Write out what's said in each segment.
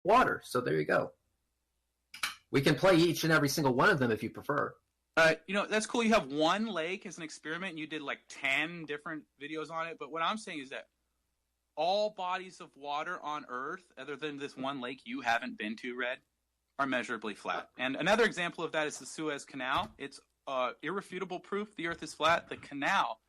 water. So there you go. We can play each and every single one of them if you prefer. That's cool. You have one lake as an experiment, and you did like 10 different videos on it. But what I'm saying is that all bodies of water on Earth, other than this one lake you haven't been to, Red, are measurably flat. And another example of that is the Suez Canal. It's irrefutable proof the Earth is flat. The canal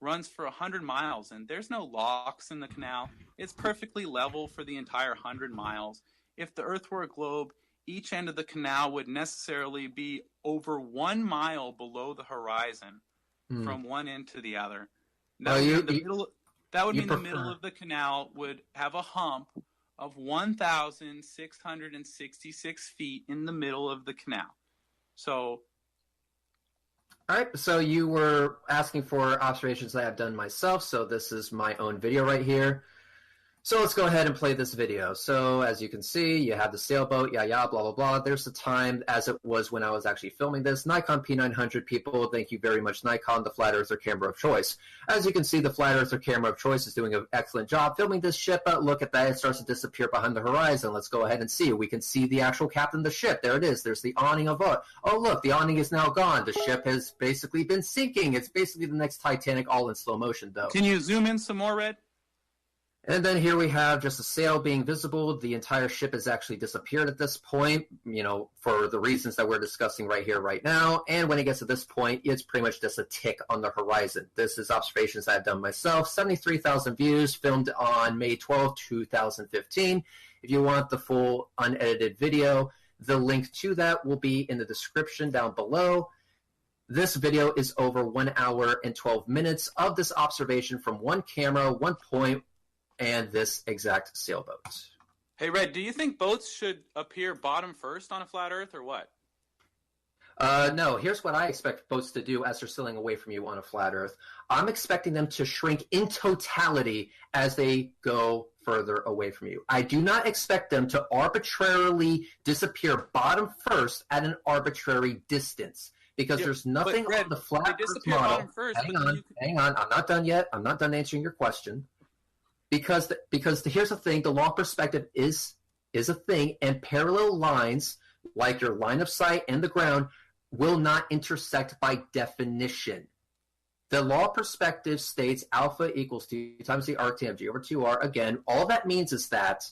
runs for 100 miles, and there's no locks in the canal. It's perfectly level for the entire 100 miles. If the Earth were a globe, each end of the canal would necessarily be over 1 mile below the horizon from one end to the other. That would mean the middle of the canal would have a hump of 1,666 feet in the middle of the canal. So, all right, so you were asking for observations that I've done myself, so this is my own video right here. So let's go ahead and play this video. So as you can see, you have the sailboat, blah, blah, blah. There's the time as it was when I was actually filming this. Nikon P900 people, thank you very much, Nikon, the flat earther camera of choice. As you can see, the flat earther camera of choice is doing an excellent job filming this ship. Look at that, it starts to disappear behind the horizon. Let's go ahead and see. We can see the actual captain of the ship. There it is. There's the awning of it. Oh, look, the awning is now gone. The ship has basically been sinking. It's basically the next Titanic, all in slow motion, though. Can you zoom in some more, Red? And then here we have just a sail being visible. The entire ship has actually disappeared at this point, for the reasons that we're discussing right here, right now. And when it gets to this point, it's pretty much just a tick on the horizon. This is observations I've done myself. 73,000 views, filmed on May 12, 2015. If you want the full unedited video, the link to that will be in the description down below. This video is over 1 hour and 12 minutes of this observation from one camera, one point, and this exact sailboat. Hey, Red, do you think boats should appear bottom first on a flat Earth, or what? No, here's what I expect boats to do as they're sailing away from you on a flat Earth. I'm expecting them to shrink in totality as they go further away from you. I do not expect them to arbitrarily disappear bottom first at an arbitrary distance. Because there's nothing on the flat Earth model. Hang on, I'm not done yet. I'm not done answering your question. Because here's the thing, the long perspective is a thing, and parallel lines, like your line of sight and the ground, will not intersect by definition. The law of perspective states alpha equals 2 times the arc tangent over 2r. Again, all that means is that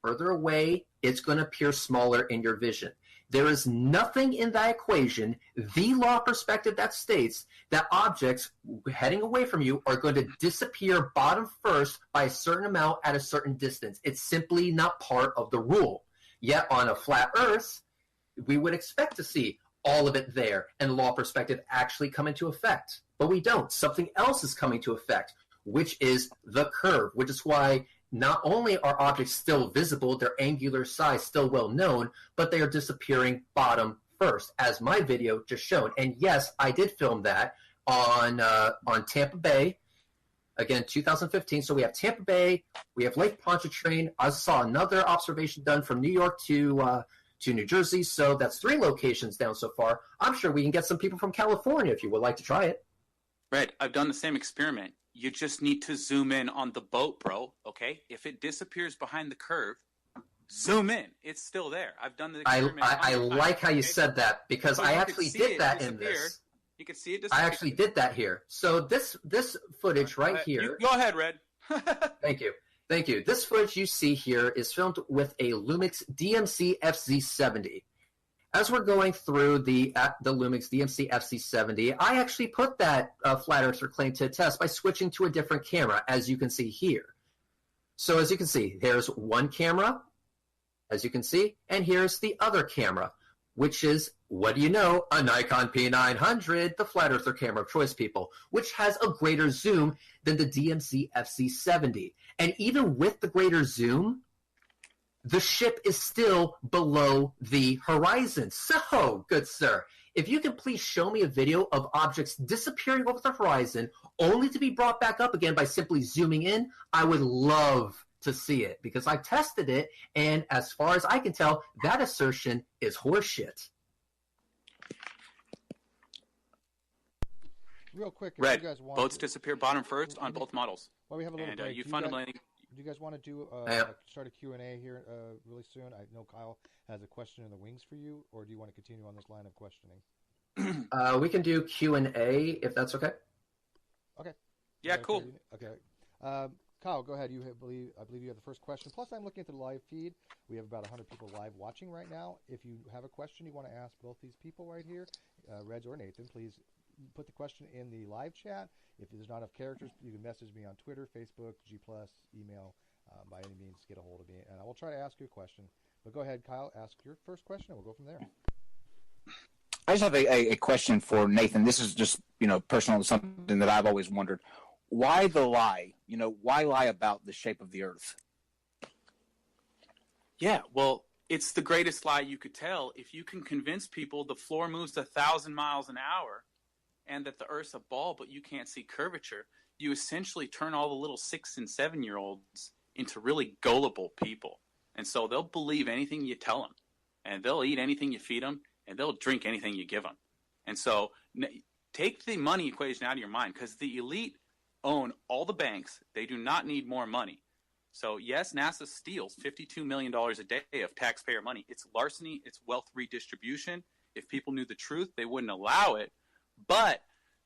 further away, it's going to appear smaller in your vision. There is nothing in that equation, the law of perspective, that states that objects heading away from you are going to disappear bottom first by a certain amount at a certain distance. It's simply not part of the rule. Yet on a flat Earth, we would expect to see all of it there and law of perspective actually come into effect. But we don't. Something else is coming to effect, which is the curve, which is why not only are objects still visible, their angular size still well known, but they are disappearing bottom first, as my video just showed. And yes, I did film that on Tampa Bay, again, 2015. So we have Tampa Bay, we have Lake Pontchartrain. I saw another observation done from New York to New Jersey. So that's 3 locations down so far. I'm sure we can get some people from California if you would like to try it. Right, I've done the same experiment. You just need to zoom in on the boat, bro, okay? If it disappears behind the curve, zoom in. It's still there. I've done the experiment. I like how you said that, because I actually did that in this. You can see it disappear. I actually did that here. So this footage right here. Go ahead, Red. Thank you. Thank you. This footage you see here is filmed with a Lumix DMC FZ70. As we're going through the Lumix DMC FZ70, I actually put that flat earther claim to test by switching to a different camera, as you can see here. So as you can see, there's one camera, as you can see, and here's the other camera, which is, what do you know, a Nikon P900, the flat earther camera of choice, people, which has a greater zoom than the DMC FZ70. And even with the greater zoom, the ship is still below the horizon. So, good sir, if you can please show me a video of objects disappearing over the horizon only to be brought back up again by simply zooming in, I would love to see it, because I tested it, and as far as I can tell, that assertion is horseshit. Real quick, if Red, you guys want boats disappear bottom first on both models. Well, we have a little break. You fundamentally Do you guys want to do start a Q&A here really soon? I know Kyle has a question in the wings for you, or do you want to continue on this line of questioning? We can do Q&A if that's okay. Okay. Yeah, cool. Okay. Kyle, go ahead. I believe you have the first question. Plus, I'm looking at the live feed. We have about 100 people live watching right now. If you have a question you want to ask both these people right here, Reds or Nathan, please put the question in the live chat. If there's not enough characters, you can message me on Twitter, Facebook, G+, email. By any means, get a hold of me, and I will try to ask you a question. But go ahead, Kyle, ask your first question, and we'll go from there. I just have a question for Nathan. This is just, personal, something that I've always wondered. Why the lie? Why lie about the shape of the earth? Yeah, well, it's the greatest lie you could tell. If you can convince people the floor moves 1,000 miles an hour and that the earth's a ball but you can't see curvature, you essentially turn all the little 6- and 7-year-olds into really gullible people. And so they'll believe anything you tell them, and they'll eat anything you feed them, and they'll drink anything you give them. And so take the money equation out of your mind, because the elite own all the banks. They do not need more money. So yes, NASA steals $52 million a day of taxpayer money. It's larceny. It's wealth redistribution. If people knew the truth, they wouldn't allow it. But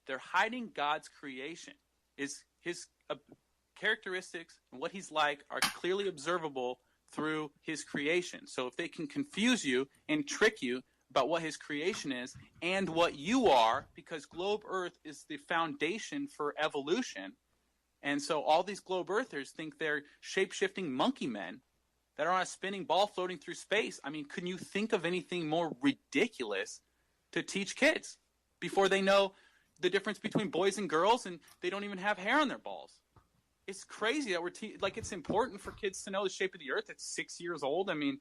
they're hiding God's creation. His characteristics and what he's like are clearly observable through his creation. So if they can confuse you and trick you about what his creation is and what you are, because globe Earth is the foundation for evolution. And so all these globe Earthers think they're shape-shifting monkey men that are on a spinning ball floating through space. I mean, couldn't you think of anything more ridiculous to teach kids before they know the difference between boys and girls and they don't even have hair on their balls? It's crazy that it's important for kids to know the shape of the earth at 6 years old. I mean,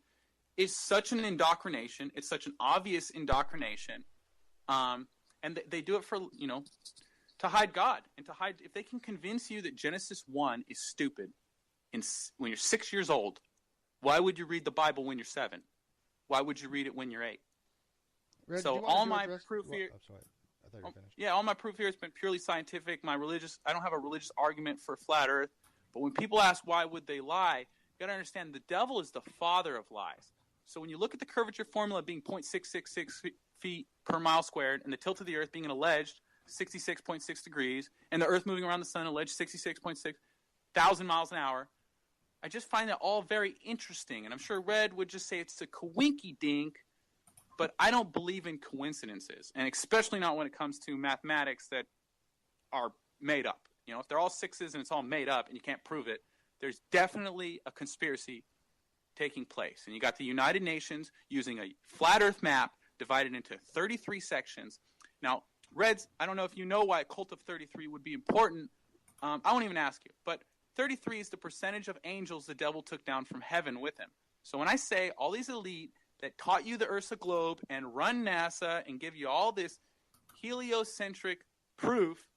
it's such an indoctrination. It's such an obvious indoctrination. And they do it for, to hide God and to hide. If they can convince you that Genesis 1 is stupid when you're 6 years old, why would you read the Bible when you're 7? Why would you read it when you're 8? Red, so all my proof here. I'm sorry. I thought you were finished. Yeah, all my proof here has been purely scientific. I don't have a religious argument for flat Earth. But when people ask why would they lie, you got to understand the devil is the father of lies. So when you look at the curvature formula being 0.666 feet per mile squared, and the tilt of the Earth being an alleged 66.6 degrees, and the Earth moving around the sun alleged 66.6 thousand miles an hour, I just find that all very interesting. And I'm sure Red would just say it's a coinky-dink, but I don't believe in coincidences, and especially not when it comes to mathematics that are made up. If they're all sixes and it's all made up and you can't prove it, there's definitely a conspiracy taking place. And you got the United Nations using a flat Earth map divided into 33 sections. Now, Reds, I don't know if you know why a cult of 33 would be important. I won't even ask you. But 33 is the percentage of angels the devil took down from heaven with him. So when I say all these elite that taught you the Earth's a globe and run NASA and give you all this heliocentric proof,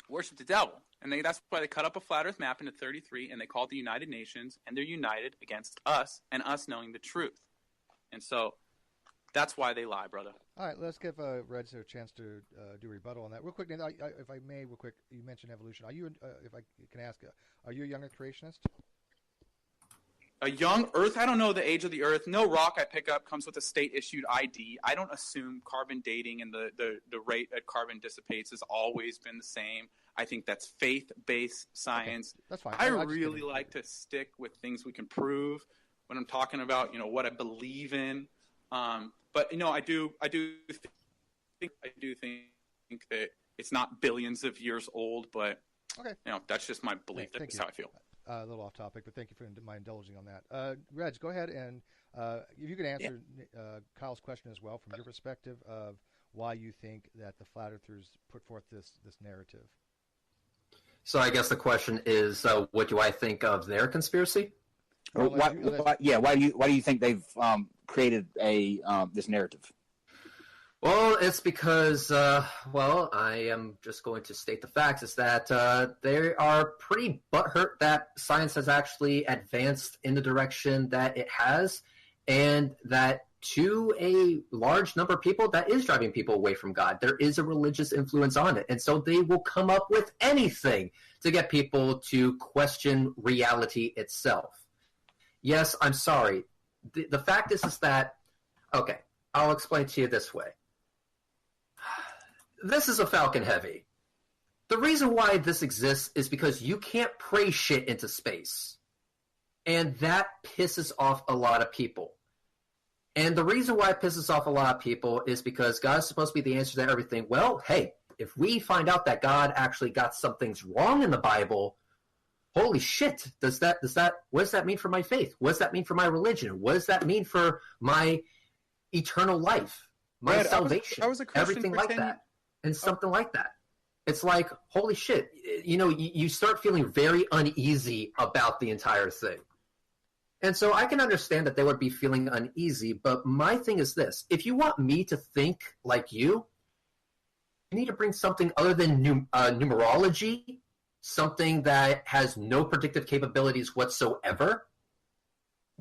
worship the devil. And that's why they cut up a flat Earth map into 33, and they call it the United Nations, and they're united against us and us knowing the truth. And so that's why they lie, brother. All right, let's give Reds a chance to do a rebuttal on that. Real quick, if I may, real quick, you mentioned evolution. Are you, if I can ask, are you a younger creationist? A young Earth? I don't know the age of the Earth. No rock I pick up comes with a state-issued ID. I don't assume carbon dating and the rate that carbon dissipates has always been the same. I think that's faith-based science. Okay, that's fine. I really like to stick with things we can prove when I'm talking about, what I believe in. But I do think that it's not billions of years old, but okay. That's just my belief. Hey, that's how I feel. A little off topic, but thank you for my indulging on that. Reg, go ahead and if you can answer Kyle's question as well from your perspective of why you think that the flat earthers put forth this narrative. So I guess the question is, what do I think of their conspiracy? Well, why do you think they've created this narrative? Well, it's because, I am just going to state the facts, is that they are pretty butthurt that science has actually advanced in the direction that it has, And that to a large number of people, that is driving people away from God. There is a religious influence on it. And so they will come up with anything to get people to question reality itself. Yes, I'm sorry. The fact is that, okay, I'll explain to you this way. This is a Falcon Heavy. The reason why this exists is because you can't pray shit into space. And that pisses off a lot of people. And the reason why it pisses off a lot of people is because God is supposed to be the answer to everything. Well, hey, if we find out that God actually got some things wrong in the Bible, holy shit, what does that mean for my faith? What does that mean for my religion? What does that mean for my eternal life, my salvation, I was a Christian everything for like 10 that, and something like that? It's like, holy shit, you start feeling very uneasy about the entire thing. And so I can understand that they would be feeling uneasy, but my thing is this. If you want me to think like you need to bring something other than numerology, something that has no predictive capabilities whatsoever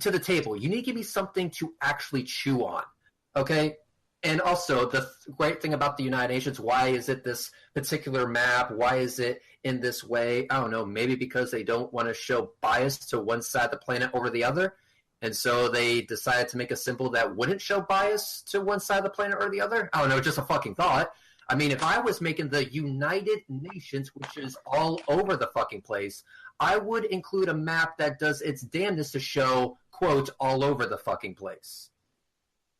to the table. You need to give me something to actually chew on, okay? And also, the great thing about the United Nations, why is it this particular map? Why is it in this way? I don't know, maybe because they don't want to show bias to one side of the planet over the other. And so they decided to make a symbol that wouldn't show bias to one side of the planet or the other. I don't know, just a fucking thought. I mean, if I was making the United Nations, which is all over the fucking place, I would include a map that does its damnedest to show, quote, all over the fucking place.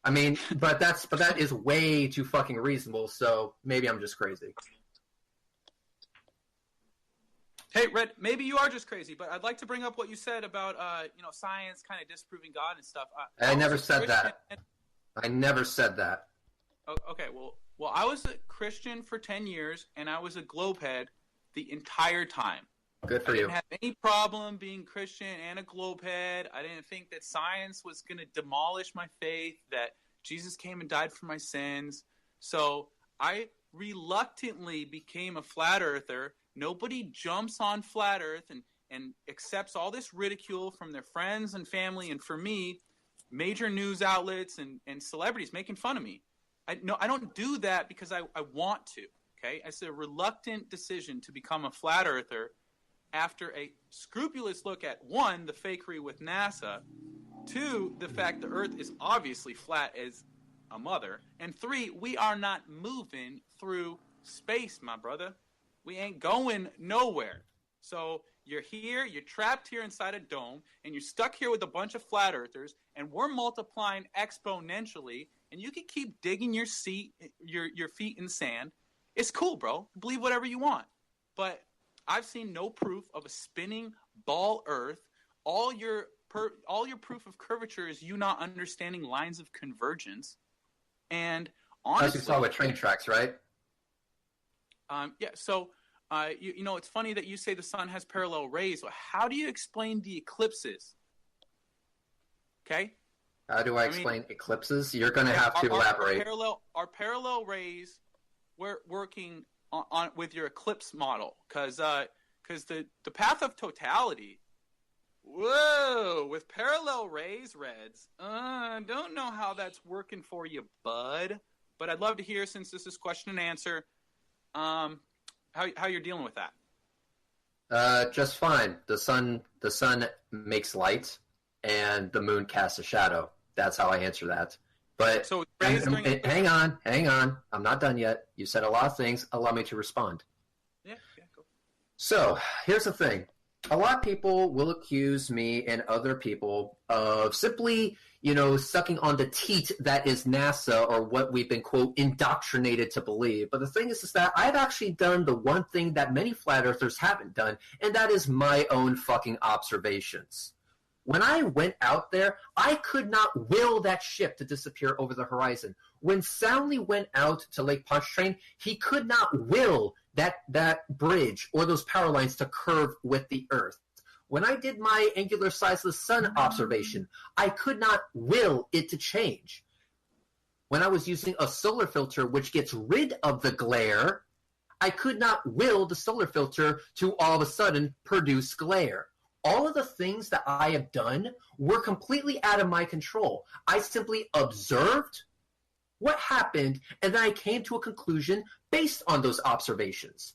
I mean, but that is way too fucking reasonable, so maybe I'm just crazy. Hey, Red, maybe you are just crazy, but I'd like to bring up what you said about, science kind of disproving God and stuff. I never said that. I never said that. Okay, well, I was a Christian for 10 years, and I was a globehead the entire time. Good for you. I didn't have any problem being Christian and a globehead. I didn't think that science was going to demolish my faith, that Jesus came and died for my sins. So I reluctantly became a flat earther. Nobody jumps on flat earth and accepts all this ridicule from their friends and family. And for me, major news outlets and celebrities making fun of me. I don't do that because I want to. Okay, it's a reluctant decision to become a flat earther after a scrupulous look at, one, the fakery with NASA, two, the fact the Earth is obviously flat as a mother, and three, we are not moving through space, my brother. We ain't going nowhere. So you're here, you're trapped here inside a dome, and you're stuck here with a bunch of flat earthers, and we're multiplying exponentially, and you can keep digging your feet in sand. It's cool, bro. Believe whatever you want. But I've seen no proof of a spinning ball Earth. All your proof of curvature is you not understanding lines of convergence. And honestly, as you saw with train tracks, right? Yeah. So, it's funny that you say the sun has parallel rays. How do you explain the eclipses? Okay. How do I explain eclipses? You're going to have to elaborate. Our parallel rays, we're working on with your eclipse model, because the path of totality, whoa, with parallel rays, Reds, don't know how that's working for you, bud. But I'd love to hear, since this is question and answer, how you're dealing with that. Just fine. The sun makes light, and the moon casts a shadow. That's how I answer that. But so hang on. I'm not done yet. You said a lot of things. Allow me to respond. Yeah, go. So here's the thing. A lot of people will accuse me and other people of simply, sucking on the teat that is NASA, or what we've been, quote, indoctrinated to believe. But the thing is that I've actually done the one thing that many flat earthers haven't done, and that is my own fucking observations. When I went out there, I could not will that ship to disappear over the horizon. When Soundly went out to Lake Pontchartrain, he could not will that bridge or those power lines to curve with the Earth. When I did my angular size of the sun observation, I could not will it to change. When I was using a solar filter which gets rid of the glare, I could not will the solar filter to all of a sudden produce glare. All of the things that I have done were completely out of my control. I simply observed what happened, and then I came to a conclusion based on those observations.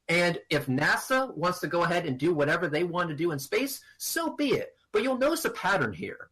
And if NASA wants to go ahead and do whatever they want to do in space, so be it. But you'll notice a pattern here.